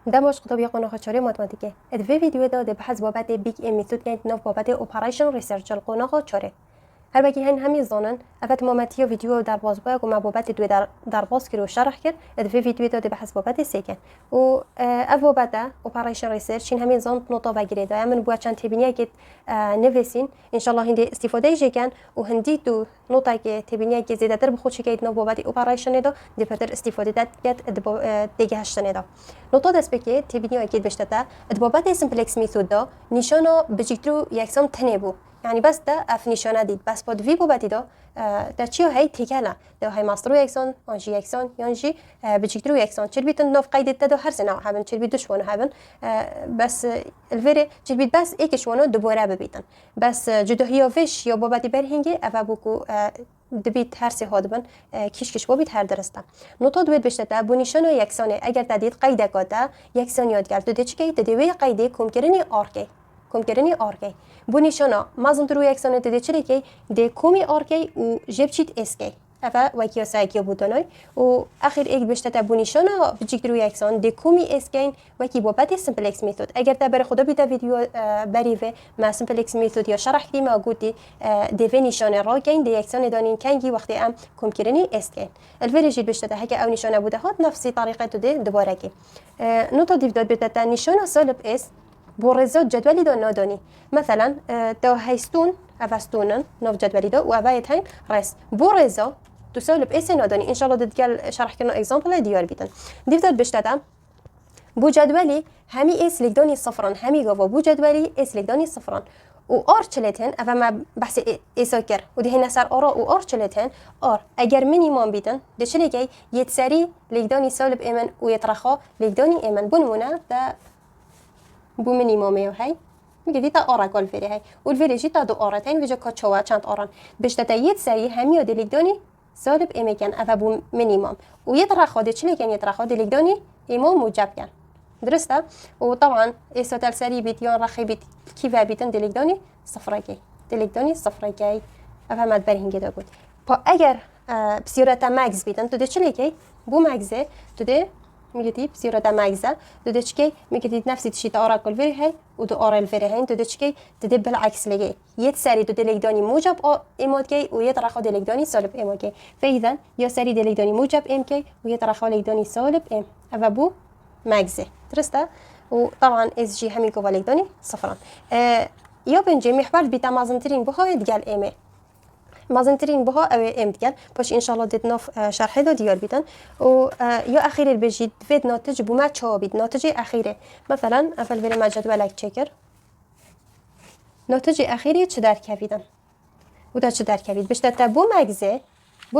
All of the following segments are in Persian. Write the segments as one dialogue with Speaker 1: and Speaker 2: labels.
Speaker 1: دمش خطابی قانون خچاری ماتماتیکه. ادوی ویدیو داده بحث بابت بیگ ام میثود کنید نو بابت اپریشن ریسرچ القانون خچاری. هر وکی همین زانن افت مامتی ویدیو در باز باید و بابت دو در باز کرد و شرح کرد ادوی ویدیو داده بحث بابت سکن و اف بابت اپریشن ریسرچ این همین زان نقطه وگیره دایم من باید چند تبینیه که نویسین ان شاء الله هندی استفاده جکن و هندی تو نقطه که تبینیه که زیاده تر بخود شکایت نو بابت اپریشن دا دیپتر استفاده داد کرد دیگه هشتنه دا نقطه دست بکی تبینیه که بشته بابت سیمپلکس میثود دا نشانه بجیترو یکسان تنه بو يعني بس ده اف نشانه دید بس بود وی بابتی دا در چی هی تکلا ده هی ماسترو یکسان آنجی یکسان یانجی بچیکترو یکسان چل بیتن نف قیدت ده هر سنه هبن چل بیت دوشوانو هبن بس الفری چل بیت بس ایکشوانو دوباره ببیتن بس جداهی ویش یا بابتی برهنگی اف بوکو دبیت هر سه هادبن کش بابیت هر درسته نوتا دوید بشته ده بو نشانه یکسانه اگر تدید قیده کاته یکسان یاد کرد دو چکی دوی قیده کمکرنی آرکی کمکرنی آرکی بو نشانه مازن درو یکسانه تده چلی که ده کومی آرکی و جبچیت اسکی افا وکیا سایکیا بودنای و آخر ایک بشته تا بو نشانه بچیک درو یکسان ده کومی اسکین وکی بابت سیمپلکس میثود اگر تا بر خدا بیتا ویدیو بریوه ما سیمپلکس میثود یا شرح کردیم گویی ده نشانه را کین ده یکسان دانین کنگی وقتی ام کمکرنی اسکین الفریجی بشته تا هک او نشانه بوده هات نفسی طریقه تو ده دوباره کی نوتا دیوداد بیتا تا نشانه سالب اس بورزات جدولی دا نادانی مثلا دا هیستون افستونن نو جدولی دا و اوایت هین رس بورزا تساوي باس نادانی ان شاء الله دتقال شرح كنا اكزامبل ديار بيتن ديفدر بشتدم بو جدولي همي اس لقدوني صفران همي قوا بو جدولي اس لقدوني صفران و ار چلتن اما ما بحث اساكر و ده نسر ارا و ار چلتن ار اگر مينيمم بيتن ده چليكي يتسري لقدوني سالب امن و يترخا لقدوني امن بنمونه ده بو مینیمومه هی میگه دیتا آرا گل فری هی اول فری جی تا دو آراتین وجه کچوا چند آران بشته یت سری همیو دلیگدانی سالب امکان اف بو مینیمم و یت رخاده چلی کن یت رخاده دلیگدانی ایمو موجب کن درسته و طبعا ایستال سری بیت یا رخی بیت کیف بیتن دلیگدانی صفرکی دلیگدانی صفرکی اف مد برهنگ دا بود پا اگر بسیارت مگز بیتن تو ده چلی کی بو مگزه تو ده میگه بسیار دماغزه دو چکی میگه نفسی تشیت آرا کل فری هی و دو آرا الفری هین دو چکی دو بالعکس لگی یه سری دو دلگدانی موجب ایماد کی و یه طرف دلگدانی سالب ایماد کی فایدن یا سری دلگدانی موجب ام کی و یه طرف دلگدانی سالب ام و بو مگزه درسته و طبعا از جی همین کو دلگدانی صفران یا بنجی محور بیت مازنترین بهای دیگر ایمه مازنترین بها او ام دیگر باش ان شاء الله دید ناف شرح دا دیار بیتن و یا اخیر بجید فید ناتج بوما چا بید ناتج اخیره مثلا افل بریم جدولک چکر ناتج اخیری چه در کویدن و دا چه در کوید بشته تا بو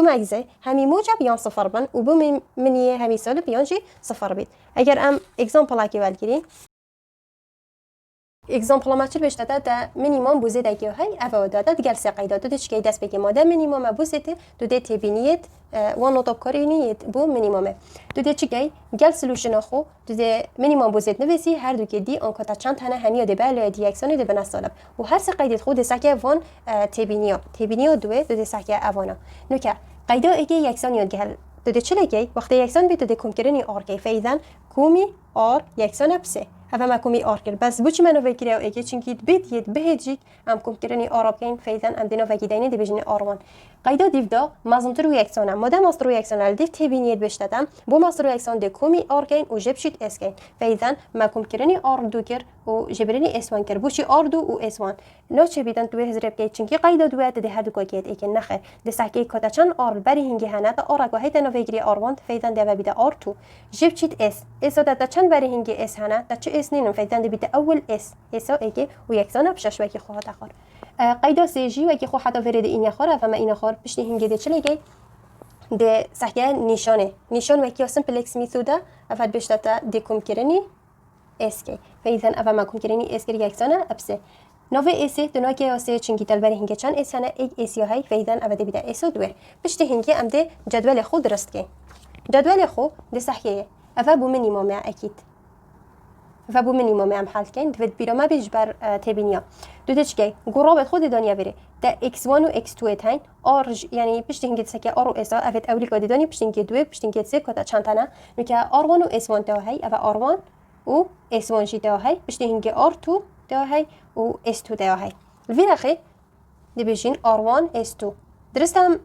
Speaker 1: مگزه همی موجب یان صفر بن و بو منیه همی سالب یانجی صفر بید اگر ام اگزامپل اکی ولگیریم اگزامپل ما چه بشته تا مینیمم بوزه دکیه های اوه داده دیگر سه قیده داده چه دست بگی ماده مینیمم بوزه دو ده تبینیت وان نوتاب کارینیت بو مینیممه دو ده چی گل سلوشن خو دو ده مینیمم بوزه نویسی هر دو که دی آنکه تا چند تنه همیه ده بالا دی اکسانی ده بنسالب و هر سه قیده خود سکه وان تبینیا دو ده سکه اوانا نوکه قیده اگه یکسانی گل دو ده چلگی وقتی یکسان بیت ده کمکرنی آر کی فیدن کومی آر یکسان بسه هذا ما كومي أركل بس بوش ما نوفي كده وإيجي چنكي بيت يد بهجيك أم كم كرني آراب كين فايدن أم دينا فاكيديني دي بيجني آروان قيدا ديفدا مازنترو يكسونه ماده ماسترو يكسونه ديف تبينيت بشتدم بو ماسترو يكسون دي كومي آركين وجبشيت اسكين فايدن ما كم كرني آر دو كر وجبرني اسوان كر بوشي آر دو و اسوان نوچه بيدن تو هزرب كي چنكي قيدا دوات دي هر دو كاكيت ايكن نخه دي ساكي كاتچن آر بري هنگي هنه تا آرا گاهي تنو فيگري آروان فايدن دي بيدا آر تو جبشيت اس اسو تا چن بري هنگي اس هنه تا چه اس نينم فايدن دي اول اس اسو ايكي و يكسونه بشش وكي خواهد اخر قيدا سيجي وكي خو حتى فريد این خاره فما این خار پشت هنگی ده چلگی ده سحیا نشان وكي سمپلکس میثوده افاد بشتا ده کم کرنی اسکی فایدن اف ما کم کرنی اسکی یکسانه ابسه نوع اس دو که اسه چنگی تلبری هنگی چند اس هنه ایک اسی های فایدن اف ده بیده اسو دوه پشت هنگی ام ده جدول خود درست کی جدول خو ده سحیه اف بو مینیمم اكيد و بو مینیمم هم حل کن دوید بیرا ما بیش بر تبینیا دو تشکی گرابت خود دنیا بره تا x1 و x2 هین آر یعنی پشت هنگی سکه آر و اس افت اولی کادی دانی پشت هنگی دو پشت هنگی سه کتا چند تنه میگه r1 و s1 تا هی اف r1 و S1 جي داو هاي بشتي هنجي R2 داو هاي و S2 داو هاي الفير أخي دي بيجين R1 S2 درستم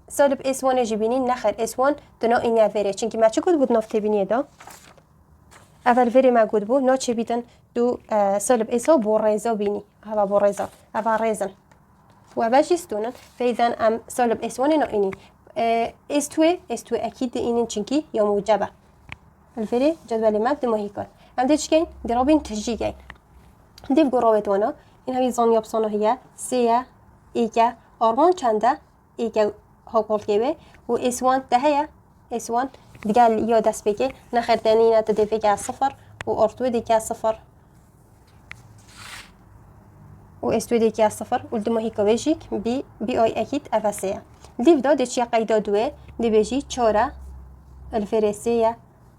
Speaker 1: سالب S1 جبينين نخر S1 دنا إني فيري چونكي ما چه كود بود نفته بيني دا اول فيري ما كود بود نا چه بيتن دو سالب S بو ريزا بيني هوا بو ريزا هوا ريزن و اول جستونن فإذا ام سالب S1 نا إني S2 أكيد إنين چونكي يا موجبة الفيري جدول ماب دي ماهيكات ام دي چكين دي رابين تجيجين دي بقو رابطوانا این همی زانیاب سانو هیا سیا ایکا آرمان چنده ایکا هاکول کیوه و S1 ده هیا S1 دیگه یا دست بگه نخردنی نت دیگه صفر و R2 دیگه صفر و S2 دیگه صفر و دو ماهی کویجیک بی آی اکید افسیا دیو دا دیچی قیدا دوه دی بیجی چهاره الفرسیا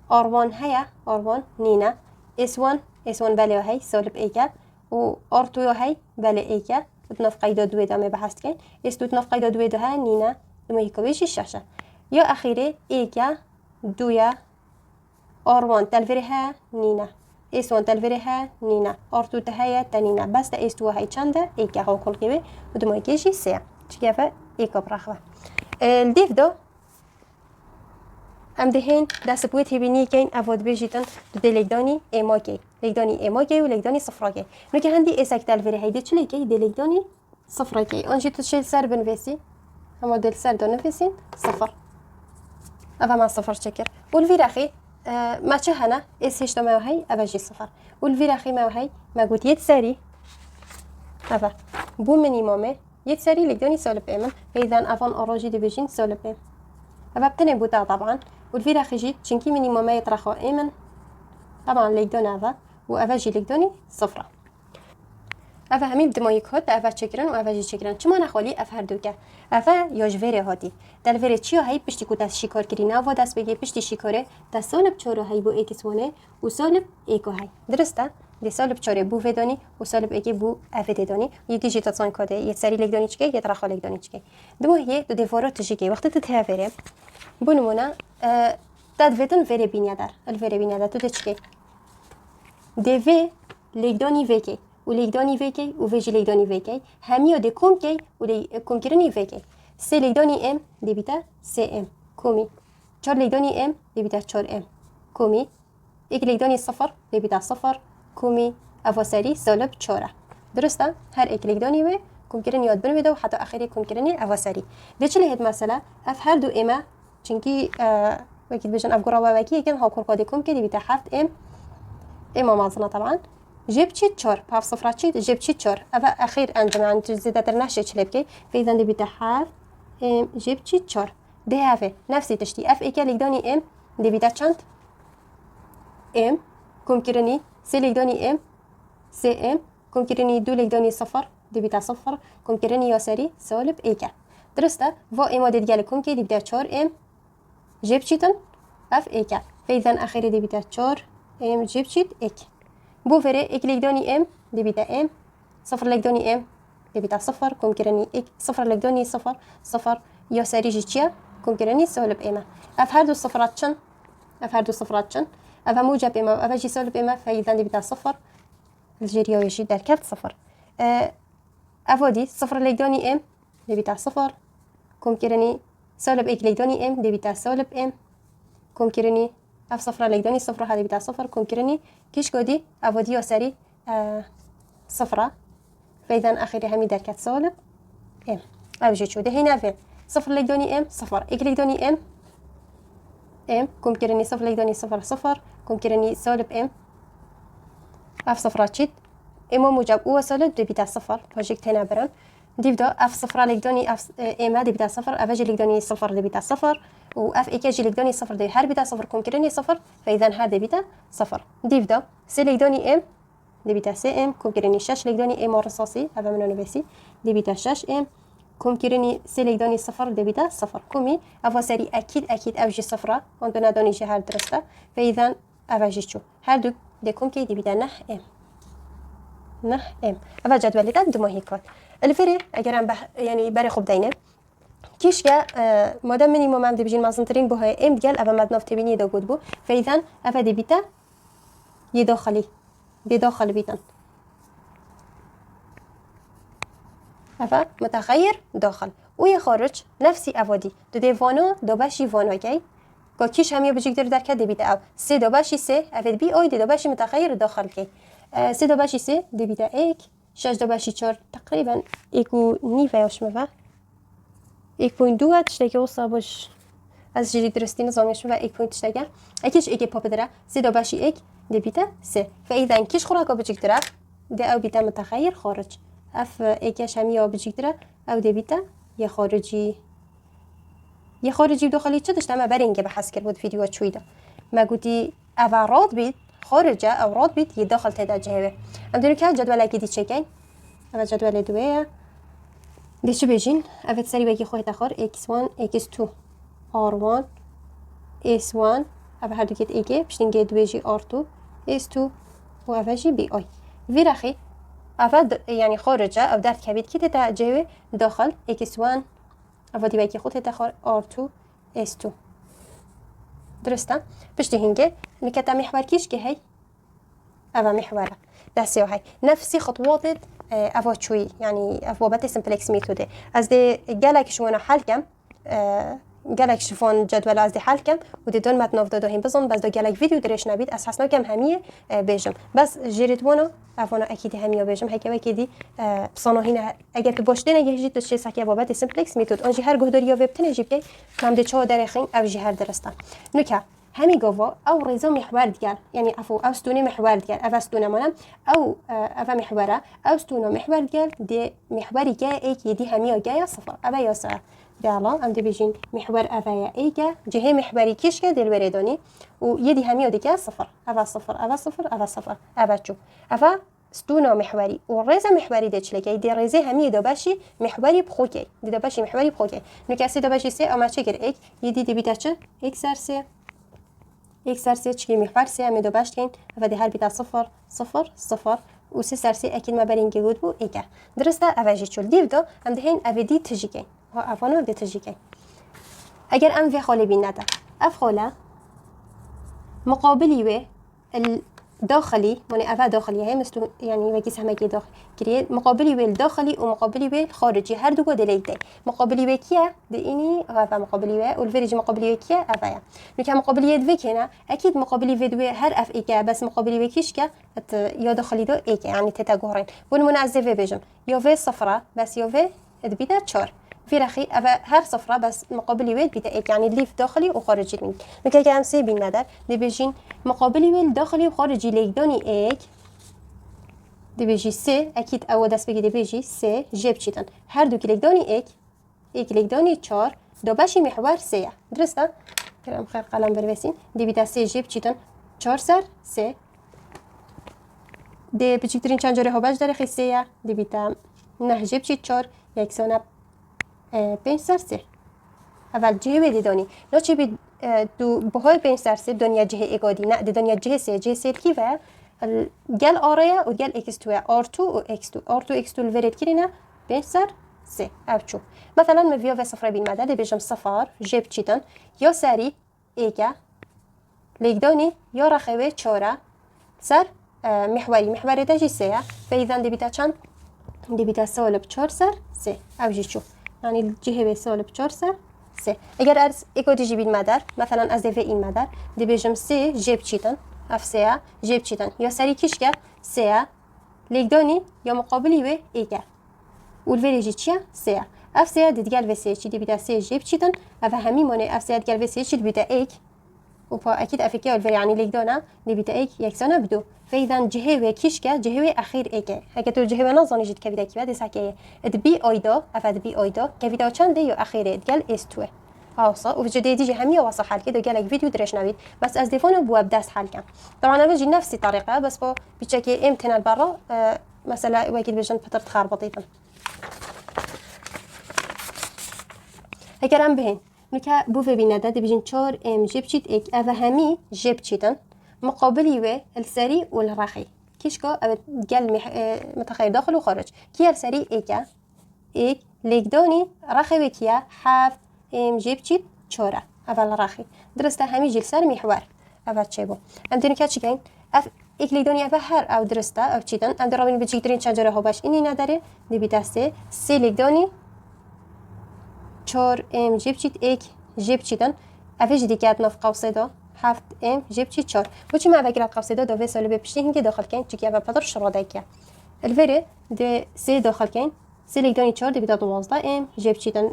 Speaker 1: آرمان هیا آرمان نینا S1 بله هی سالب ایکا و R2 هاي بله ایکا تنف قیدا دوی دامه بحث کن S2 تنف قیدا دوی ده نینا دمه کویشی شاشه یا اخیره ایکا دویا R1 تلفره ها نینا S1 تلفره ها نینا R2 تهایا تنینا بس ده S2 هاي چنده ایکا ها کل کیوه و دمه کیشی سه چیکه ایکا برخواه الدیف دو ام دهين دست بويت هبيني كين افود بيجيتن دو ليكداني ايماكي ليكداني ايماكي وليكداني صفراكي نو كي عندي اسك تالفيري هيدي تشلي كي دي ليكداني صفراكي انجي تشيل سر بنفسي اما دل سر دو نفسين صفر افا ما صفر شكر والفير اخي ما تشهنا اس هيش ما هي اباجي صفر والفير اخي ما هي ما قلت يتساري افا بو مني مامي يتساري ليكداني سولب ايمن فاذا افان اراجي دي بيجين سولب ايمن افا بتني بوتا طبعا والفيرا خجيت چنكي مني ماما يطرخوا ايمن طبعا ليكدون افا وافا جي ليكدوني صفرة افا همي بدما يكهد افا تشكرن وافا جي تشكرن چما نخالي اف هر دوكا افا ياج فيري هاتي دل فيري چيا هاي پشتي كو دست شكار كرينا و دست بگه پشتي شكاره دست سالب چارو هاي بو اكس وانه و سالب ايكو هاي درسته دي سالب چاره بو فداني و سالب ايكي بو اف داني يدي جي تاتسان كاده يتسري ليكدوني چكي يطرخا ليكدوني چكي دمو هي دو ديفارات تشكي وقت تتهافره بو نمونه تدفيتن فيري بينيادر الفيري بينيادر تو تشكي دي في ليكدوني فيكي و ليكدوني فيكي و فيجي ليكدوني فيكي هميو دي كومكي و كومكيرني فيكي سي ليكدوني ام دي بيتا سي ام كومي چار ليكدوني ام دي بيتا چار ام كومي اك ليكدوني صفر دي بيتا صفر كومي افاسري سالب چاره درسته هر اك ليكدوني و كومكيرني ياد بنويدا و حتى اخري كومكيرني افاسري دي چلي هاد مساله اف هر دو اما چونكي وكيد بيجن افقرا وكي كان هاكور قادكم كدي بيتا حفت ام مازنا طبعا جيب تشي تشور باف صفرات تشي جيب تشي تشور افا اخير انجم عن زيادة ترناش تشلبكي فاذا دي بيتا حفت جيب تشي تشور دي هافي نفسي تشتي اف ايكا ليكدوني ام دي بيتا چند ام كومكيرني سي ليكدوني ام سي ام كومكيرني دو ليكدوني صفر دي بيتا صفر كومكيرني ياسري سالب ايكا درسته فا اما دي ديالكم كي دي بيتا 4 ام جيب چيتن اف ايكا فاذا اخيرا دي بيتا 4 ام جيب چيت اك بو فري اك ليكدوني ام دي بيتا ام صفر ليكدوني ام دي بيتا صفر كومكيرني اك صفر ليكدوني صفر صفر ياسري جيتشيا كومكيرني سالب اما اف هردو صفرات چن اف هردو صفرات چن اف موجب اما اف جي سالب اما فاذا دي بيتا صفر الجيريا يجي در كارت صفر افودي صفر ليكدوني ام دي بيتا صفر كومكيرني سالب اك ليكدوني ام دي بيتا سالب ام كومكيرني اف صفر ليكدوني صفر هذه بيتا صفر كومكيرني كيش كودي افودي يساري صفرة فاذا اخري همي دركات سالب ام او جي شو ده هنا في صفر ليكدوني ام صفر اك ليكدوني ام كومكيرني صفر ليكدوني صفر صفر كومكيرني سالب ام اف صفرات شيت اما موجب او سالب دي بيتا صفر بروجيكت هنا برن ديبدا اف صفر ليكدوني اف اما دي بيتا صفر اف جي ليكدوني صفر دي بيتا صفر و اف اي كي جي ليكدوني صفر دي هر بيتا صفر كومكيرني صفر فاذا هذا بيتا صفر ديبدا سي ليكدوني ام دي بيتا سي ام كومكيرني شاش ليكدوني ام رصاصي هذا منو نبسي دي بيتا شاش ام كومكيرني سي ليكدوني صفر دي بيتا صفر كومي اف سري اكيد اف جي صفر عندنا دوني جي هر درسته فاذا اف جي شو هر دو دي كومكي دي بيتا نه ام نه ام اف جدول دو ماهيكات الفري اگر يعني بري خوب دينه كيشكا مادام مينيموم ام دي بيجين مازنترين بو هاي ام ديال اف ماد نفط بيني دا بود بو فاذا اف دي بيتا یه داخلی دی داخل بیتن افا متغیر داخل و یه خارج نفسی اوادی دو دی وانو دو باشی وانو کی که کیش همیو بجیکتر در کده بیده او سه دو باشی سه افید بی آی دو باشی متغیر داخل کی سه دو باشی سه دی بیده ایک شش دو باشی چار تقریبا ایکو نیو یاش مفا ایک پوینت دو تشتکی وصا باش از جدی درستی نظامیش و ایک پوینت تشتکی اکیش ایک پاپ داره سه دو باشی ایک دی بیده سه فایدن کیش خوراکا بجیکتره دی او بیده متغیر خارج اف ایکش همی یا بجیکتره او دی بیده یه خارجی داخلی چه داشتم برای اینکه بحث کرد بود ویدیو چویدا ما گویی اول بید خارجه او راد بید یه داخل تعداد جهوه ام دونو که جدول اکی دی چکین اول جدول دویه دی چه بجین اول سری بگی خواهی تخار x1 x2 r1 s1 اول هر دو کت ایگه پشتینگه دو بجی r2 s2 و اول جی بی آی وی رخی اول یعنی خارجه او درد کبید که تعداد جهوه داخل x1 اول دیگه که خودت تخار R2 S2 درسته پشت هنگه نکته محور کیش که هی اول محوره دسته هی نفسی خطوات اول چوی یعنی بابت سمپلکس میتوده از دی گلک شونا حل کم گلک شفون جدول از دی حل کم و دی دون متن افتاده هم بزن بس دو گلک ویدیو درش نبید اساسنا کم همیه بیشم بس جریت وانو افونا اکید همیه بیشم هی که اکیدی بصناهینه اگر تو باش دینه یه تو چه سکه بابت سمپلکس میتود آنجی هر گهداری یا وب تنجیب کی من دی چه درخین او جی هر درستم نکه همی گاوا او رضا محور دیگر یعنی او استونه محور دیگر او استونه منم او محوره او استونه محور دیگر دی محوری که ایکی دی همیه گه صفر او یا سه دالا ام دی بيجين محور افايا ايجا جهه محوري كيشكا ديال الورداني و يدي هميو ديكا صفر افا صفر افا صفر افا صفر افا تشو افا ستونا محوري والريزه محوري ديتش لكي دي ريزه همي دو باشي محوري بخوكي دي دو باشي محوري بخوكي نكاسي دو باشي سي اما تشكر ايك يدي دي بيتاچ اكسر سي اكسر سي تشكي محور سي همي دو باش كاين افا دي هر بيتا صفر صفر صفر و سي سرسي اكيد ما برينكي بود بو ايكا درسته افا جي تشول ديف دو ام دهين افا دي تجيكي ها افانو ده تجيكي اگر ام في خاله بين نده اف خاله مقابلي و الداخلي يعني افا داخلي هي مثل يعني وكي سهمكي داخل كري مقابلي و الداخلي ومقابلي و الخارجي هر دو دليلتي مقابلي و كيا ده اني افا مقابلي و والفريج مقابلي و كيا افا نكا مقابلي دو كنا اكيد مقابلي و دو هر اف ايكا بس مقابلي و كيشكا يا داخلي دو ايكا يعني تتاغورين والمنعزفه بيجم يا في صفرة بس يا في بيتا 4 في رخي أبا هر صفرة بس مقابلي ويل بتاعك يعني اللي في داخلي وخارجي منك نكا كام سي بين ندر دي بيجين مقابلي ويل داخلي وخارجي ليك دوني ايك دي بيجي سي اكيد اول دست بگی دي بيجي سي جيب چيتن هر دو كليك دوني ايك ليك دوني 4 دو باشي محور سي درسته كلام خير قلم بروسين دي بيتا سي جيب چيتن 4 سر سي دي بچکترین چند جاره ها باش داره خیسیه دي بيتا نه جيب چيت 4 يكسونه 5 سر سه اول جهه بدی دانی نوچی بی دو بهای 5 سر سه دنیا جهه اگادی نه دنیا جهه سه کی و گل آریا و گل x2 r2 و x2 x2 الورد کرینا 5 سر سه او چو مثلا مفيو و صفر بین مدد بيجم صفر جيب چیتن یا سری ایگا لیگدانی یا رخوه 4 سر محوری دا جی سه فاذا دي بيتا چند دي بيتا سالب 4 سر سه او جی چو يعني الجهة بسالب 4 سر سه اگر از اكو تجي بالمدار مثلا از في این مدار دي بيجم سي جيب چيتن اف سي جيب چيتن يا سري كيشكا سي ليكدوني يا مقابلي و ايكا والفيريجي تشيا سي اف سي دي تقال في سي چي دي بدا سي جيب چيتن اف همي موني اف سي تقال في سي چي بدا ايك وبا اكيد افكي والفيري يعني ليكدونا دي بدا ايك يكسانا بدو فاذا جهه و كيشكا جهه اخير ايكا هكا تو جهه نظاني جد كبيدا كي بعد ساكي بي ايدا افاد بي ايدا كبيدا چند يو اخيره قال اس2 اوصا وفي دي همي وصل حال كده قالك فيديو درش نبيد بس از ديفون بو بداس حال كان طبعا انا بجي نفس الطريقه بس بو بتشكي امتنا برا مثلا واكيد بجن فتره خربطيتن هكا ام بهن نكا بو في بينادا دي بجن 4 ام جيب چيت اك اف همي جيب چيتن مقابلي و السري والرخي كيشكو قال متخيل داخل وخارج كي السري ايكا ايك ليكدوني رخي وكيا حاف ام جيب چيت 4 اول رخي درسته همي جيل سر محور اول چه بو ام دني كاتش كاين اف ایک لیدانی اول هر او درسته او چیدن ام درابین بچیکترین چجوره ها باش اینی نداره دیبیده سه لیدانی 4 ام جیب چید ایک جیب چیدن اوش دیگه ناف قوسه دا 7 ام جیب چید 4 بچی ما اگر قوسه دا دوی سال بپشتی هنگی داخل کن چیکی اول پدر شراده که الوره ده سه داخل کن سه لیدانی 4 دیبیده 12 ام جیب چیدن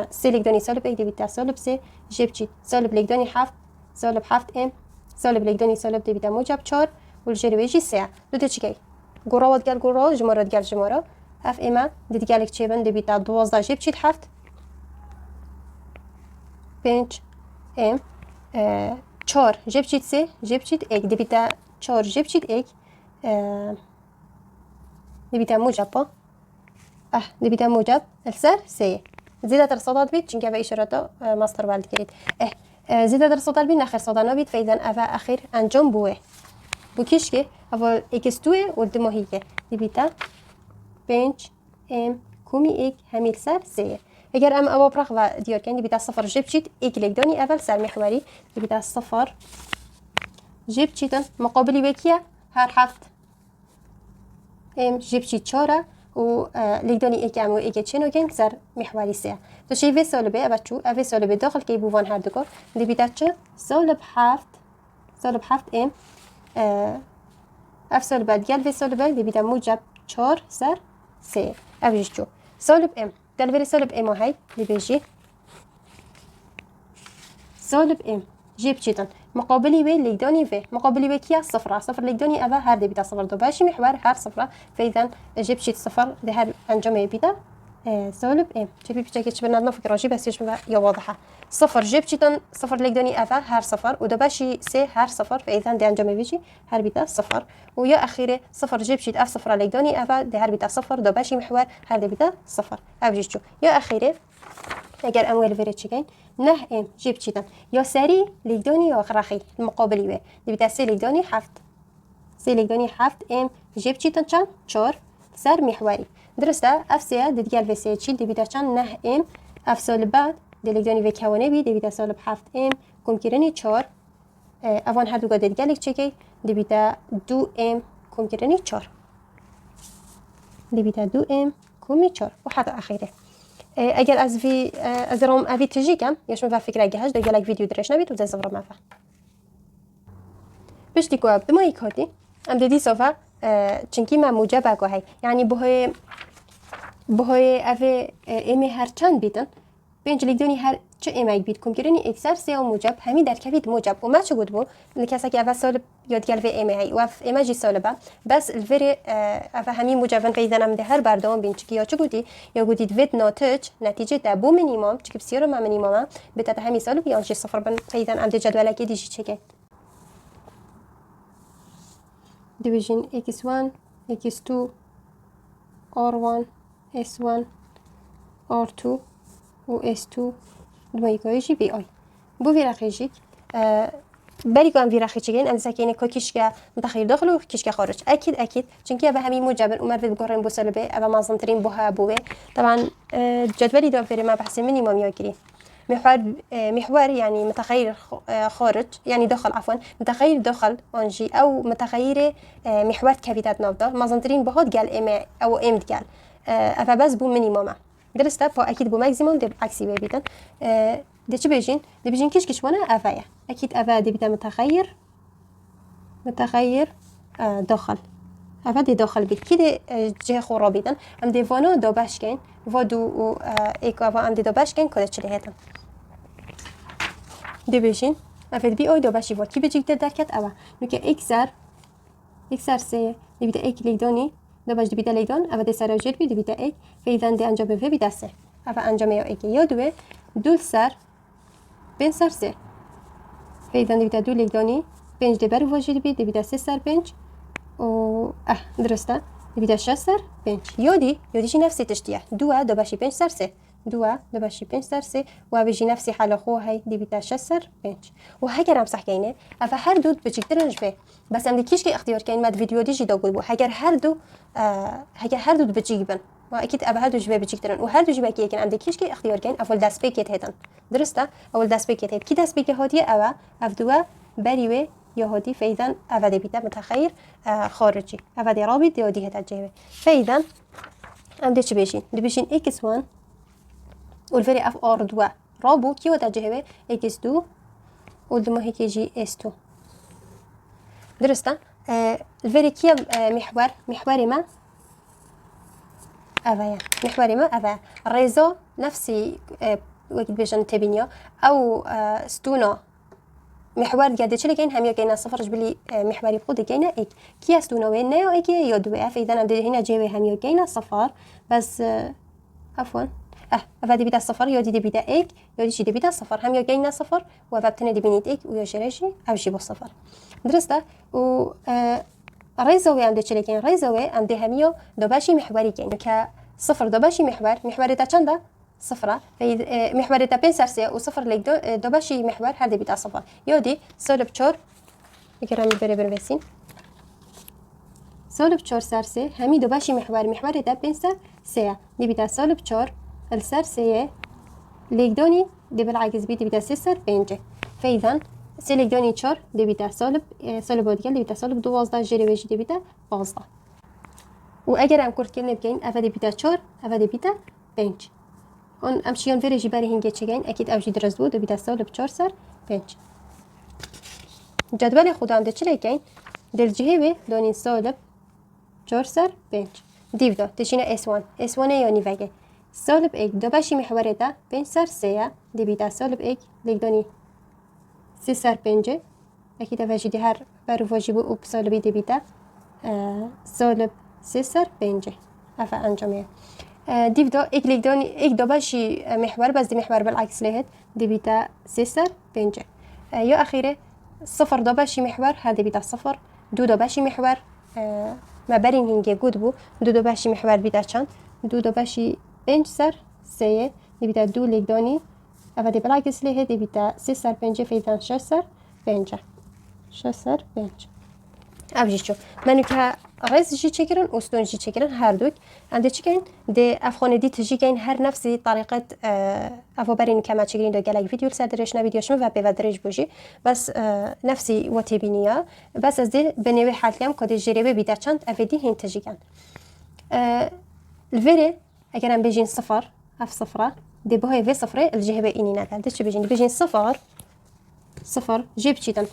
Speaker 1: سه لیدانی سالب ایک دیبیده سالب سه جیب چید سالب لیدانی 7 سالب 7 ام سالب لیدانی سالب دیبیده موجب 4 والجري بيجي ساعة دو تشكي قراوات قال قراوات جمرات قال جمرة اف اما دي قالك تشيبن دي بيتا 12 جيب تشيد حفت بنج ام 4 جيب تشيد سي جيب تشيد اك دي بيتا 4 جيب تشيد اك دي بيتا موجب با دي بيتا موجب السر سي زيادة الصدات بيت چنكا بإشارة ماستر والد كريد زيادة الصدات بيت نخير صدانا بيت فإذا أفا أخير أنجام بوه بو كيشكي اول اكستوه ولدمو هيكي دي بيتا 5 ام كومي اك هميل سر سيه اگر ام او برخ و ديار كان دي بيتا 0 جيب شيت اك لقداني اول سر محوري دي بيتا 0 جيب شيتن مقابلي بكيه هر حفت ام جيب شيت 4 و لقداني اك ام و اك چنو كان سر محوري سيه تو شي في سالبه ابچو اوي سالبه داخل كي بوان هر دكار دي بيتا چه سالب حفت ام اف سالب دیگر و سالب دی بیدم موجب 4 سر 3 افجش جو سالب ام دلوری سالب ام هاي دی بیجی سالب ام جيب چیتن مقابلی و لیدانی و مقابلی و کیا صفر لیدانی اول هر دی بیدا صفر دو باشی محور هر صفر فاذا جيب چیت صفر ده هر انجام بیدا سالب ام چه بيجي كده بنعمل فكره راجي بس يا واضحه صفر جيب چیتن صفر لقداني اول هر صفر وده باشي سه هر صفر فاذا ده انجام بيجي هر بيتا صفر ويا اخيره صفر جيب چیت اف صفر لقداني اول ده هر بيتا صفر ده باشي محور هر ده بيتا صفر ابجي شو يا اخيره اگر اموال فيري چيكين نه ام جيب چیتن يا سري لقداني يا اخرخي المقابلي و ده بيتا سه لقداني 7 ام جيب چیتن چند 4 سر محوري درسته اف سه دیگر و سه چیل دی بیدا چند نه ام اف سال بعد دلیگدانی و کوانه بی دی بیدا سالب 7 ام کم کرنی 4 اوان هر دوگاه دیگر لیک چکی دی بیدا 2 ام کم کرنی 4 دی بیدا 2 ام کمی 4 و حتی اخیره اگر از روم اوی تجی کم یشون و فکر اگه هش دیگر لیک ویدیو درش نبید و ده زفر مفه بشتی که بما یک هاتی ام دیدی صفحه چنکی من موجب اگه های یعنی بهای اوه ایمه هر چند بیتن بینج لیدونی هر چه ایمه بیت کم کرنی اکثر سه و موجب همین در کوید موجب و ما چه بود بو نکسا که اول سال یاد گلوه ایمه هی و اف ایمه جی سال با بس الوری اوه همین موجبن پیدا نمده هر بردام بین چکی یا چه گودی یا گودید وید ناتج نتیجه دبو منیمام چکی بسیار ما منیمام بتات همین سال بیان جی صفر بن پیدا نمده جدول کی دیجی چکه division x1 x2 r1 s1 r2 و s2 دمایگاهی بی آی بو ویرخیجیک بری کام ویرخیجیگن ام سکینه که کیشکه متخیل داخل و کیشکه خارج اکید چونکه به همین موجب عمر في بقارن بسلبه اما معظم ترين بوها بوه طبعا جدولي ده في ما بحث مينيمم ياكري محور يعني متغير خارج يعني داخل عفوا متغير داخل انجي او متغير محور كافيتات نافدا مازنترين بهاد قال ام او ام قال افبس بو مينيمم درسته با اكيد بو ماكسيموم دي عكسي بيتن دي چه بيجين دي بيجين كيش وانا افايا اكيد افا دي بيتا متغير داخل افا دي داخل بيت كده جه خرابيدن ام دي فانو دو باشكين ودو ايكو افا ام دي دو باشكين كده چلي هتن دي بيجين افد بي او دو باشي و كي بيجيك دركت اوا نوكي اكسر سي دي بيتا ايك ليدوني دو باش دي بيتا ليدون افا دي سراجير بي دي بيتا ايك فاذا دي انجام في بيتا سي افا انجام يا ايك يا دوه دو سر بين سر سي فاذا دي بيتا دو ليدوني بنج دي برو واجي دي بيتا سي سر بنج و درسته دي بيتا 6 سر بنج يودي شي نفسي تشتيه دو باشي بنج سر سي دو باشي بنج سر سي و بيجي نفسي حال خو هاي دي بيتا 6 سر بنج و هاگر هم صح كاينه افا هر دو بچيكترنج به بس ام كيش كي اختيار كاين مد فيديو دي جي داغول بو هاگر هر دو بچيكبن و اكيد ابا هر دو جبه بچيكترن و هر دو جبه كي كان عندك كيش كي اختيار كاين اول داس بيكيت هيتن درسته اول داس بيكيت هيت كي داس بيكي هاتيه اوا اف دو بريوه يهودي فإذا أفادي بيتا متخير خارجي أفادي رابط يهودي هتجيبه فإذا أم دي بيجين دي بيجين x1 والفري اف ار 2 رابو كيو تجيبه x2 والدمو هيك يجي s2 درسته الفري كيا محوري ما أفايا محوري ما أفا الريزو نفسي وقت بيجن تبينيا أو ستونا محور قاعدة شلي كين هم يكينا صفر جبلي محوري بقود كينا إك كيا ستونا وين نيو إك يدوي فإذا نبدأ هنا جيبي هم يكينا صفر بس عفوا أفادي بيتا صفر يودي دي بيتا إك يودي شي دي بيتا صفر هم يكينا صفر وفابتنا دي بينيت إك ويشريشي أو شي بالصفر درسته و ريزوي عند شلي كين ريزوي عند هميو دوباشي محوري كين كصفر دوباشي محوري تا چنده صفرة في محور تا بين سرسية وصفر ليك دوباشي محور هذا بيتا صفر يودي سولب چور يكرم بره بروسين سولب چور سرسية همي دوباشي محور تا بين سرسية دي بيتا سولب چور السرسية ليك دوني دي بالعكس بيتا سيسر بينجي فإذا سلك دوني چور دي بيتا سولب وديال دي بيتا سولب 12 جري ويجي دي بيتا 12 واگر ام كورت كلمه بكين افادي بيتا چور افادي بيتا بينج اون امشيون فيري جباري هنگه چگين اكيد اوجي درز بود و بيتا سولب چور سر بينج جدول خودم ده چلي كين دل جهبه دوني سولب چور سر بينج ديفدو تشينا S1 يعني وگه سولب اك دوباشي محوره ده بين سر سيا دي بيتا سولب اك ليك دوني سي سر بينج اكيد اوجي دي هر برو واجبو او سولبي دي بيتا سولب سي سر بينج افا انجاميه ديفدو اك ليك دوني اك دوباشي محور بس دي محور بالعكس لهت دي بيتا سيسر بينجي يو اخيره صفر دوباشي محور هذا بيتا صفر دو دوباشي محور ما برين هنگه گود بو دو دوباشي محور بيتا چند دو دوباشي بينج سر سيه دي بيتا دو ليك دوني افا دي بالعكس لهت دي بيتا سيسر بينجي فيتان شسر بينجي شسر بينج ابجي شو منو که رئيس جي تشكرن وستون جي تشكرن هردوك عند تشكين دي افغاني دي تجيكين هر نفسي طريقه افو برين كما تشكرين دو جالك فيديو سادرش فيديو شنو و بودرج بوجي بس نفسي وتبينيا بس از دي بنوي حالتيام كود جريبه بيدا چند افدي هين تجيكن الفيري اگر ام بيجين صفر اف صفره دي بهاي في صفره الجهبه اني نادل دش بيجين صفر جيب چيتن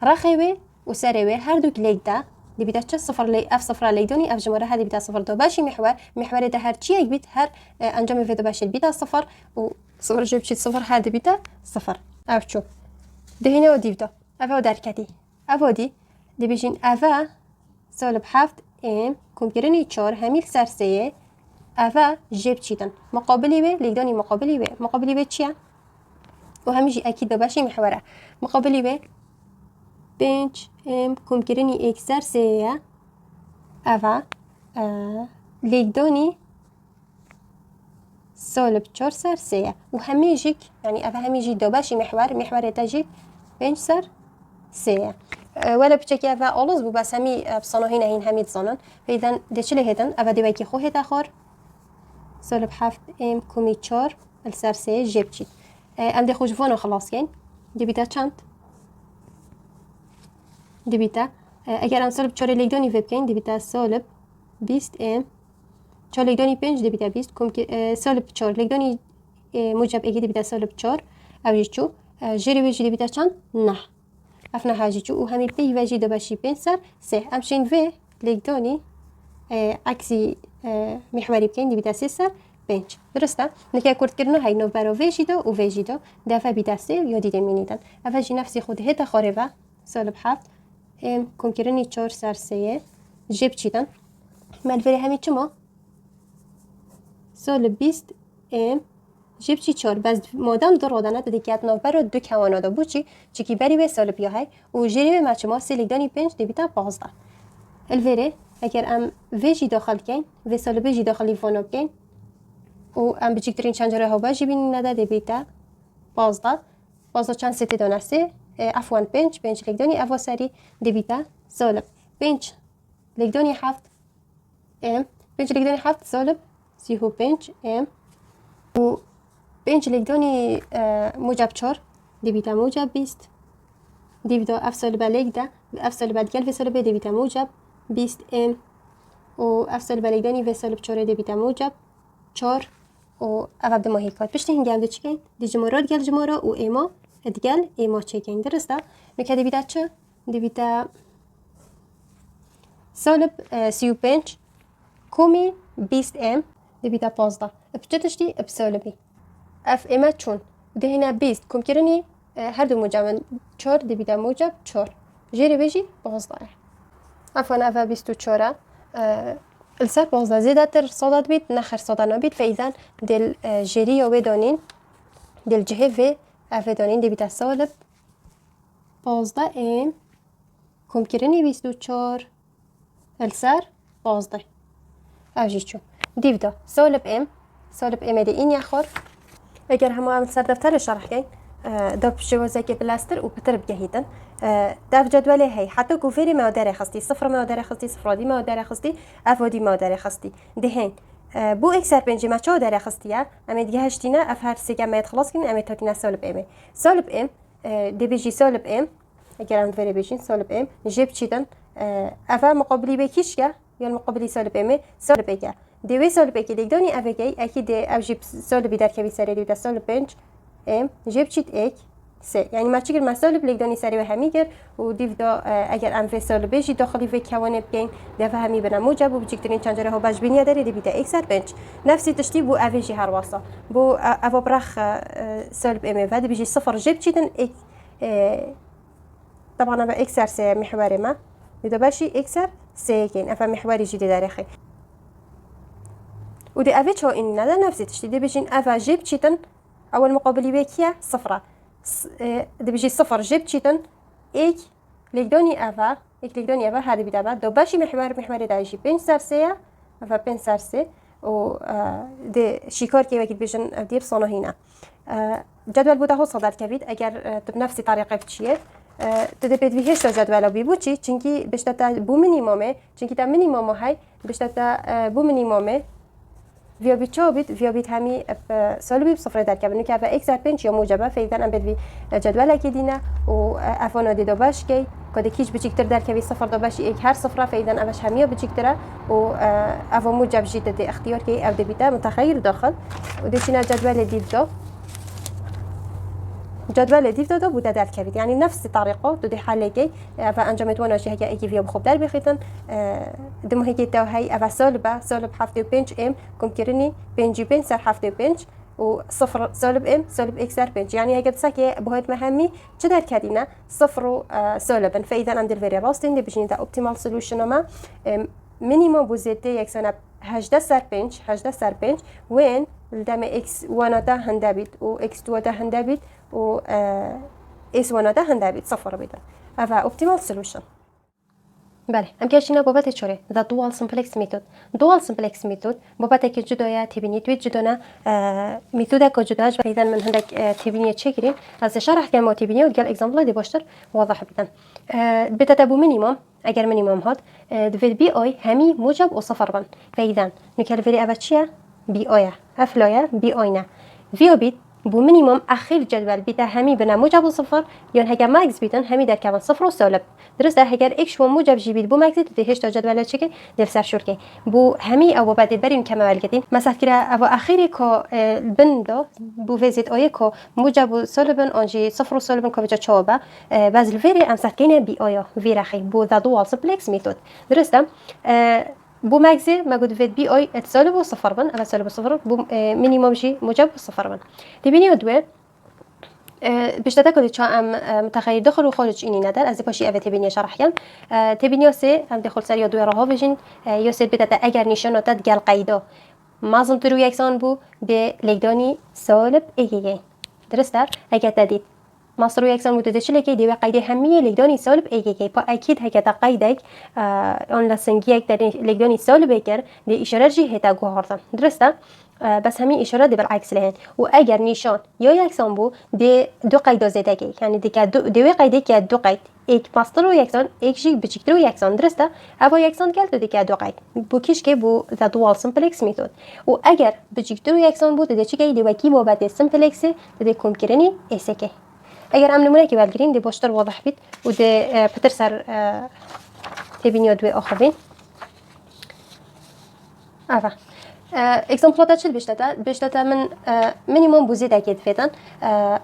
Speaker 1: رخيبه وسريوه هردوك ليك دا دي بيتا چه صفر لي اف صفر لي دوني اف جمره هذه بيتا صفر دو باشي محور ده هر چي بيت هر انجام في دو باشي بيتا صفر و صفر جيب چي صفر هذه بيتا صفر اف چو ده هنا وديفدا افا دركتي افا دي بيجين افا سولب حفت ام كومبيرني 4 هميل سرسيه افا جيب چيتن مقابلي به لي دوني مقابلي به چيا وهميجي اكيد دو باشي محوره مقابلي به بنج ام كومكرني اكسر سيا افا ليك دوني سولب چور سر سيا وهميجيك يعني افا هميجي دوباشي محور تجيب بنج سر سيا ولا بچكي افا اولز بو بس همي بصنوهين هين همي تصنن فاذا دچلي هتن افا ديوكي خو هت اخر سولب حفت ام كومي چور السر سيا جيب چيت ام دي خوش فونو خلاص كين دي بيتا چند دي بيتا اگر ام سولب 4 ليك دوني ويب كين دي بيتا سولب 20 ام 4 ليك دوني 5 دي بيتا 20 كم سولب 4 ليك دوني موجب اگه دي بيتا سولب 4 او يچو جري ويجي دي بيتا چند نه افنا حاجي چو و همي بي ويجي دو باشي 5 سر 3 امشين في ليك دوني عكسي محوري بكين دي بيتا 3 سر 5 درسته نكي كورت كرنو هاي نو برو ويجي دو و ويجي دو دفا بيتا 3 يو دي مينيتن افجي نفسي خود هتا خاربه سولب 7 ام كومكرني 4 سر 3 جيب چيتن مالفري همي چما سولب 20 ام جيب چي 4 بس مادام درودانه ديكات نو برو دو كوانا دو بوچي چيكي بري به سولب يا هاي و جيري ما چما سيليداني 5 دي بيتا 15 الفري اگر ام ويجي داخل كين و سولب جي داخل فونو كين و ام بچيكترين چنجره ها باجي بين ندا دي بيتا 15 چند سيتي دونسي عفوا بنش ليكدوني افو سري دي بيتا سولب بنش ليكدوني حفت ام بنش ليكدوني حفت سولب سيهو بنش ام و بنش ليكدوني موجب 4 دي بيتا موجب 20 دیویدا اف سالب لیگ ده اف سالب گل و سالب دیویدا موجب 20 ام و اف سالب لیگ دانی و سالب 4 دیویدا موجب 4 و اف عبد ماهیکات پشت هنگام ده چی کن دی جمارات گل جمارا و ایما ادگل ایما چی کن درسته نکه دیویدا چه دیویدا سالب 35 کومی 20 ام دیویدا 15 بچتش دی بسالبی اف ایما چون ده هنا 20 کم کرنی هر دو موجب 4 دیویدا موجب 4 جیری بجی 15 عفوا اف 24 السر 15 زیادتر صادت بید نخر صادت نبید فإذا دل جیری و دانین دل جهه و اف دانین دیویدا سالب 15 ام کم کرنی 24 السر 15 اوجی چون دیویدا سالب ام دی این یخور اگر همه هم سر دفتر شرح کن داب جوازه که بلاستر و بتر بجهیدن داف جدوله هی حتی کوفری مادر خستی صفر مادر خستی صفرادی مادر خستی افادی مادر خستی دهین بو اکثر پنجی ما چه مادر خستیه اما دیگه هشتینا اف هر سه جمعیت خلاص کنیم اما تاکینا سالب ام دی بیجی سالب ام اگر هم فری بیجین سالب ام جیب چیدن افا مقابلی بکیش که یا مقابلی سالب ام سالب اگه دیوی سالب اگه دیگدانی افگی اکید او جیب سالبی در کبی سری دیو سالب پنج ام جیب چید اک سه یعنی ما چیکار مسائل بلیگدانی سری و همی گر و دیودا اگر ام في سال بيجي داخلي في كوانب بين دفع همی بنا موجب و بجيكترين چنجره ها باش بینیا داره دیودا اکسر بنچ نفسی تشتی بو اویجی هر واسه بو او برخ سال بیم و بيجي صفر جيب چیدن اک طبعا با اکسر سه محور ما دیودا باشی اکسر سه کن اف محوری جدی داره خی و دی اویج ها این نداره نفسی تشتی دی بيجين اف جيب چیدن اول مقابلی بکیه صفره ده بيجي صفر جيب چیتن ایک لگدانی اول هر بیده بعد دو باشی محور دایشی 5 سر 3 و 5 سر 3 و ده شیکار که وقتی بیشن دیب صناهینا جدول بوده ها صادر کبید اگر تو بنفس طریقه بچیه تده بدوی هشتا جدول بی بوچی چنکی بشتا بو مینیمومه چنکی تا مینیمومه های بشتا بو مینیمومه ویا بیت همی سال بی صفر در کبنی که اف اکس پنج یا موجبه فیدن ام بدوی جدول که دینه و افانا دی دابش کی کد کیش بچیکتر در کبی صفر دابش یک هر صفره فیدن اوش همیا بچیکتره و افا موجب جیت دی اختیار کی او دی بیته متخیر داخل و دیشینا جدول دیو دادا بوده در کبید یعنی نفس طریقه دو دی حاله کی و انجامت وناشی هک ایکی ویا بخوب در بخیتن دمو هکی تو هی اف سالب 75 ام کم کرنی 55 سر 75 و صفر سالب ام سالب اکس سر 5 يعني هيك تسكي بهايت مهمي چدر كدينا صفر سالبا فاذا عند الفيري راستين دي بجين دا اوبتيمال سولوشن ما مينيموم بوزيتي يكسنا 18 سر 5 وين الدم اكس 1 تا هندبيت و اكس 2 تا هندبيت و اس 1 تا هندبيت صفر بيدا هذا اوبتيمال سولوشن بله ام کشینا بابت چوره the dual simplex method بابت که جدایا تبینی توی جدانا ميثود که جداش فایدن من هندک تبینی چکرین از شرح که ما تبینی و گل اگزامپل دی باشتر واضح بدن بتتبو مینیمم اگر مینیمم هات دوید بی آی همی موجب و صفر بن فایدن نکل ولی اول چیه بی آیا افلایا بی آینه ویو بیت بو مینیمم اخیر جدول بیده همی بنا موجب و صفر یا هگر ماکس بیدن همی در کمان صفر و سالب درسته هگر اکش و موجب جی بید بو ماکس ده هشتا جدول چه دل سر شورکه بو همی او بعد بریم کم اول کردین مثلا کرا او اخیری که بندا بو وزید آیه که موجب و سالبن آنجی صفر و سالبن که بجا چابه باز الفيري ام سكينه بي آیا ویرخی بو ذا دوال سمپلکس میتود درسته بو ماكسي ما قد فيت بي اي اتسالب وصفر بن اما سالب وصفر بو مينيموم شي موجب وصفر بن تبيني ودوه بشتاتا كده چا ام متخيل دخل و خارج اینی ندار از پاشی اوه تبینی شرح کن تبینی سه هم دخل سر یا دو راه بجین یا سه بدتا اگر نشانات گل قیدا مازن ترو یکسان بو به لگدانی سالب ایگی درسته اگر تدید مصر یکسان متده چه لکی دیو قید همیه لگدانی سالب ایگی پا اکید هکت قیدک آن لسنگی یک در لگدانی سالب ایگر دی اشاره جی هتا گوهردن درسته بس همین اشاره دی بالعکس لهن و اگر نشان یا یکسان بو دی دو قید زده کی یعنی دی که دو قیدی که دو قید یک ماستر و یکسان یک جی بچیکتر و یکسان درسته اوا یکسان گلت دی که دو قید بو کیش که بو ذا دوال سمپلکس میتود و اگر بچیکتر و یکسان بو دی چی که دی وکی بابت سمپلکس دی کم کرنی اسکه اگر ام نمونه که بلگرین دی باشتر واضح بید و دی پتر سر تبینی دوی آخرین آفا اكزامبلات چه بیشتر من مینیمم بوزید اکید فیتن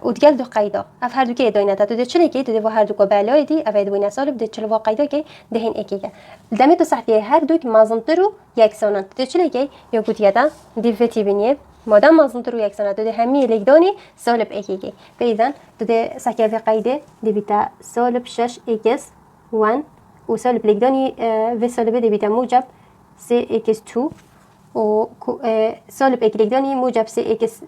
Speaker 1: و دیگر دو قیدا اف هر دو که ادای نتا تو چلی که تو و هر دو کو بالای دی اف ادوی نسال بده چلو و قیدا که دهین اکیه دمی تو صحتی هر دو که مازنتر و یکسانن تو چلی که یا گوتیه دا دیفتی بینیه مادام مازنتر و یکسانه تو ده همی لگدانی سالب اکیه بیدن تو ده سکه في قیده دی بیتا سالب 6 اکس 1 و سالب لگدانی و سالب دی بیتا موجب 3 اکس 2 و سالب اکلیدانی موجب اکس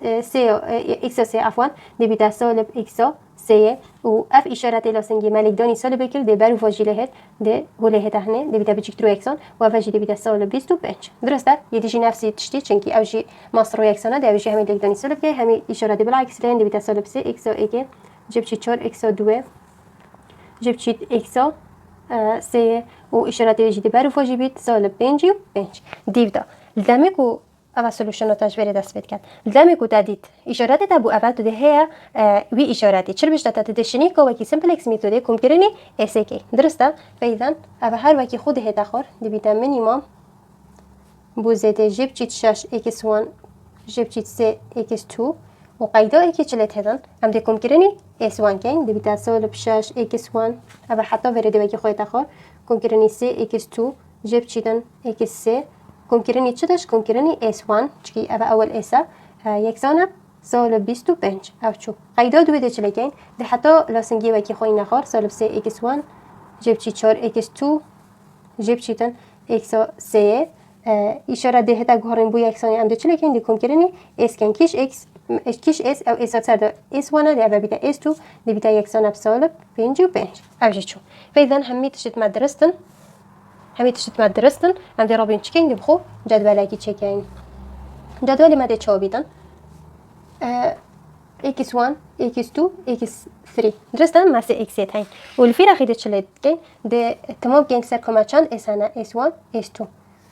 Speaker 1: سی عفوا دی بیتا سالب اکس سی و اف اشارت لاسنگی ملکدانی سالب اکل دی برو فاجیله هت دی هوله هت هنه دی بیتا بچیکترو اکسان و فاجی دی بیتا سالب 25 درسته یدیجی نفسی تشتی چنکی اوجی ماسترو اکسانه دی اوجی همین لکدانی سالب که همین اشارت بالعکس لین دی بیتا سالب 3 اکس اکل جب چی 4 اکس 2 جب چی اکس سی و اشارت یجی برو فاجی بیت سالب 5 دیودا دامکو اول سولوشن تجربه دست بید کرد دامکو دادید اشارات تابو اول تو ده وی اشاراتی چرا بیشتر تدشنی که وکی سمپلکس میتوده کم کردنی اسکی درسته فایدن اول هر وکی خود هت آخر دی بیت مینیمم بوزده جب چیت 6 اکس 1 جب چیت 3 اکس 2 و قیدا اکی چلت هدن هم دی کم کردنی اس 1 کن دی بیت سالب 6 اکس 1 اول حتی ورده وکی خود آخر کم کردنی 3 اکس 2 جب چیتن اکس 3 کم کردنی چه داشت کم کردنی S1 چی اول اسا یک زانب سالب 25 اوچو قیدا دو بده چلی کن ده حتی لاسنگی وکی خوی نخار سالب 3 x1 جب چی 4 x2 جب چی تن x3 اشاره ده تا گهارن بو یک ثانیه ام ده چلی کن دی کم کردنی S کن کیش x کیش S او S صد S1 ده اول بیتا S2 دی بیتا یک زانب سالب 55 اوجه چو فیدن همی تشت مدرستن همی تشت مدرستن هم دی رابین چکین دی بخو جدولی کی چکین جدولی ما دی چاو بیدن x1 x2 x3 درستن ماسی x تاین والفيرة خيدة چلید کن دی تمام گنگ سر کما چند s انا s1 s2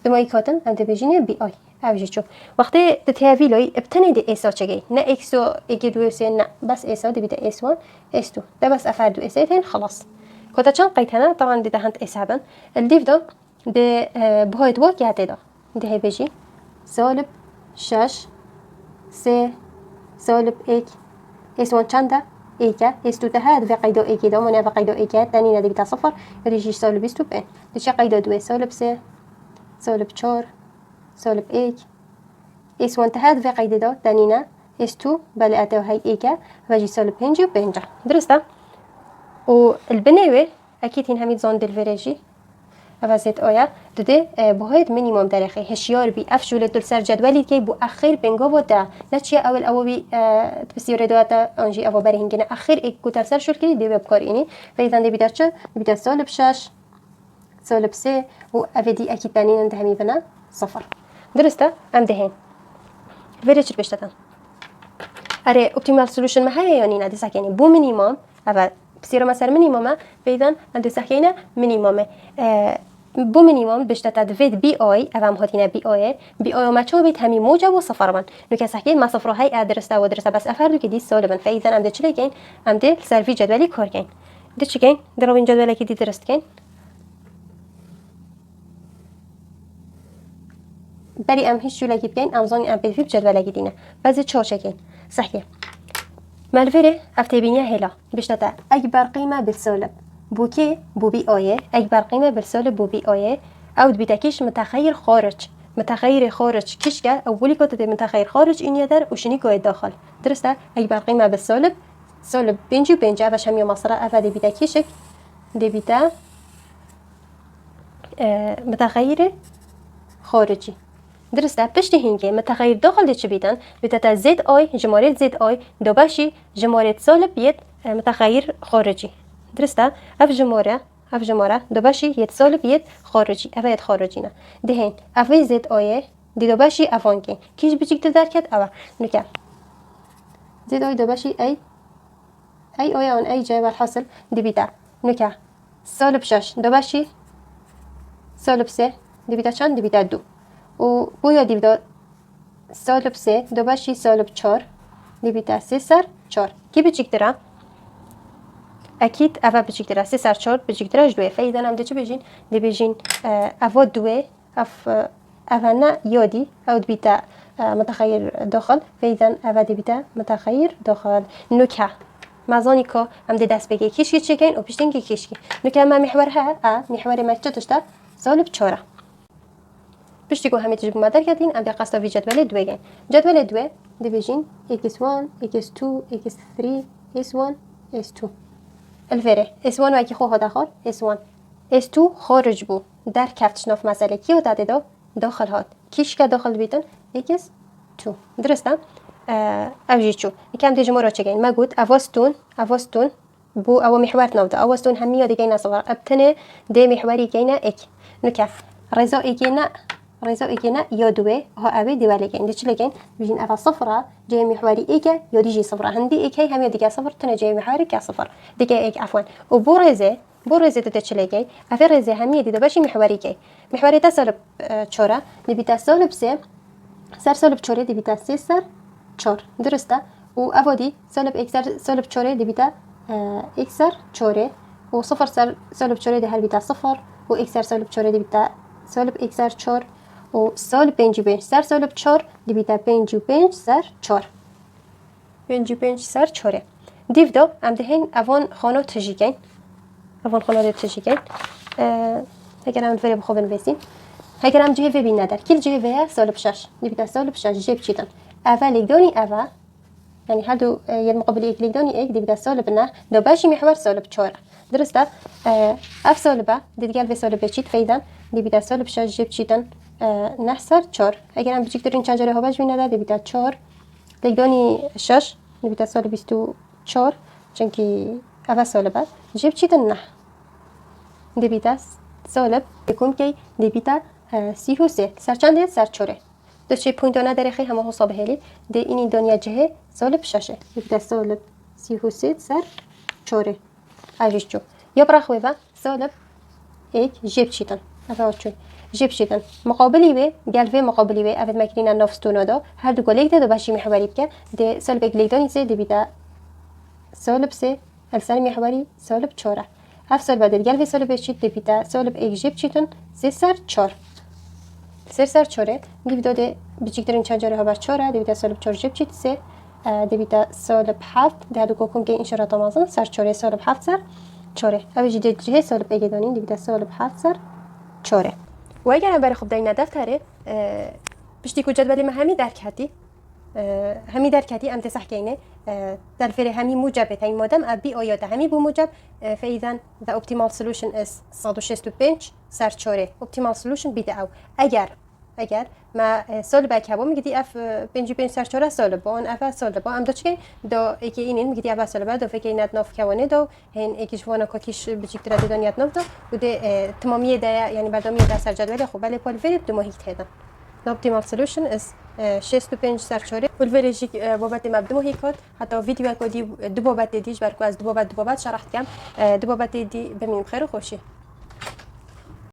Speaker 1: دمایی کاتن هم دی بجینه بی آی اوجه چو وقتی تتهاوی لای ابتنی دی اس چگی نه x و x2 s نه بس s دی بیتا s1 s2 ده بس افرد و s تاین خلاص كنت چند قيت هنا طبعا دي دهنت اسحابا الديف ده دي بهايت واك يعطي ده دي هي بيجي سالب 6 سي سالب ايك اس 1 چنده ايكا اس 2 هاد في قيدو ايكي ده ومن في قيدو ايكا تاني دي بتاع صفر يجي سالب 25 دي شي قيدو دو سالب سي سالب 4 سالب ايك اس 1 هاد في قيد ده تانينا اس 2 بل اتو هاي ايكا فيجي سالب 55 درسته والبناوي اكيد هن هميد زون دلفريجي افازت آیا داده باید مینیمم تاریخی هشیار بی افشول دل سر جدولی که بو اخیر بنگا بوده نچیه اول اوی بسیار داده آنجی او بره هنگینه اخیر یک کوتر سر شد که دی بکار اینی فیزن دی بیدار چه بیدار سالب 6 سالب 3 و افدی اكيد تانین انده همی بنا صفر درسته ام دهین ویرچ بشتن اره اپتیمال سولوشن ما هي يعني ندي ساكنين بو مينيمم اول بصير مثلا مينيمم فاذا ندي ساكنين مينيمم بو مينيمم بشتت دفيد بي اي افهم هاتينا بي اي ما تشو بيت همي موجب وصفر من نو كساكين ما صفر هاي ادرسته ودرسته بس افردو كدي سالبا فاذا ام دي چليكين ام دي سيرفي جدولي كوركين دي چيكين دروين جدولي كدي درستكين بري ام هیچ جوله بکن امزانی ام پیدوی جدول گیرینه بعضی چهار شکل صحیح مالفره افتبینیه هلا بشتاته اکبر قیمه بالسالب بوكي بو بي آيه اکبر قیمه بالسالب بو بي آيه او بتاكيش متغير خارج متغير خارج كيشكا اولي كنت متغير خارج این يدر وشني كوي داخل درسته اکبر قیمه بالسالب سالب 55 اوش هم مصرا افادي بتاكيشك دي بتا متغير خارجي درسته پشت هنگه متغیر داخل چه بیدن بیتا زد آی جمارت زد آی دو باشی جمارت سالب بیت متغیر خارجی درسته اف جماره دو باشی یت سالب بیت خارجی اف یت خارجی نه دهین اف زد آی دی دو باشی افانکی کیش بچیک در کرد اوا نکه زد آی دو باشی ای آی آن ای جای والحاصل دی بیتا نکه سالب 6 دو باشی سالب 3 دی بیتا چند دی بیتا 2 و بویا دیودا سالب 3 دو باشی سالب 4 دی بیتا 3 سر 4 کی بچیک درا اكيد افا بچیکتره 3 سر 4 بچیکتره 2 فاذا هم چه بجین دی بجین افا 2 اف افنا يودي او دبيتا متخير داخل فاذا افا دبيتا متخير داخل نكه مازانيكا هم دي دست بگی کیش چکین و پشتین کی کیش نکه ما محورها محور ما چتشتا سالب 4 پشتی کو همه تجربه مادر کردین ام در قصد وی جدول 2 گین جدول 2 دیویژن x1 x2 x3 s1 s2 الفره s1 و کی خو داخل s1 s2 خارج بو در کفتش ناف مسئله کیو داده داخل هات کیش که داخل بیتن x2 درسته اوجی چو یکم دیگه مرا چگین ما گفت اواستون بو او محور نوده اواستون همیه دیگه نصغر ابتنه ده محوری گینه اک نکه رضا ایگینا یا دوه ها اوی دیواله گین دیچ لگین بجین اول صفره جای محوری ایگه یا دیجی صفره هندی ایگه همیه دیگه صفر تنه جای محوری که صفر دیگه ایگ عفوا و بو رزه دیچ لگی افر رزه همیه دیده باشی محوری گی محوری تا سالب 4 نبیتا سالب 3 سر سالب 4 دیبیتا 3 سر 4 درسته و اوادی سالب اکسر سالب 4 دیبیتا اکسر 4 و صفر سر سالب 4 ده هر بیتا صفر و اکسر سالب 4 دیبیتا سالب اکسر 4 و سالب 5 سر سالب 4 دیبیتا 5 سر 4 5 سر 4 دیو دو ام دهین اوان خانه تجیگین اگر هم فری بخوابن بسیم اگر هم جهه بین ندار کل جهه سالب 6 دیبیتا سالب 6 جيب چیدن اول لقدوني اوا يعني هادو المقابل ايك لقدوني ايك دي سالب نه دو باشي محور سالب 4 درسته اف سالبه ديتقال في سالب چيت فاذا دي بيتا سالب 6 جيب چيتن نحصر 4 اگر هم بچيكترين چند جاره ها باش بين ندار دي بيتا 4 لقدوني 6 دي بيتا سالب 24 چونكي اوا سالبه جيب چيتن نه دي بيتا سالب يكون كي دي بيتا 33 سر چنده سر 4 دو چه پوینت آنها در خیلی همه حساب هلی ده اینی دنیا جهه سالب 6 یک سالب 33 سر 4 عجیب جو یا برای و سالب یک جیب چیدن افراد چون جیب چیدن مقابلی به گلوه مقابلی به افراد مکنین نفس تونادا هر دو گلیک ده دو باشی محوری بکه ده سالب یک لیدانی سه ده بیدا سالب سه السر محوری سالب 4 هفت سال بعد گلوه سالب چید ده بیدا سالب یک جیب چیدن سه سر 4 سر 4 دیویده بچیکترین چند جاره ها بر 4 دیویده سالب 4 جیب چیت 3 دیویده سالب 7 ده دو کوکم که این اشارات آمازن سر 4 سالب 7 سر 4 اوی جه سالب اگه دانین دیویده سالب 7 سر 4 و اگر هم برای خوب دارین دفتره پشتی که جدولی ما همی درکتی ام تصح کینه در فعل همی موجب تاین مادم ابی آیات همی بو موجب فاذا the optimal solution is 165 سر 4 optimal solution بیده او اگر ما سالب که با میگی اف 5 سر 4 سالب با اون اف سالب با ام دو چی دو یکی اینین میگی اف سالب دو فکر اینات ناف کوانه دو هن یکیش وانا کوکیش بچیکتر دنیات ناف دو و ده تمامیه ده یعنی بعدامیه ده سر جدول خوب ولی پول فرید دو ماهیت هدا the optimal solution is 65 سر 4 والفيريجي بابات ما بدمو هيكوت حتى فيديو كودي دو بابات ديش بركو از دو بابات شرحت كم دو بابات دي بمين بخير وخوشي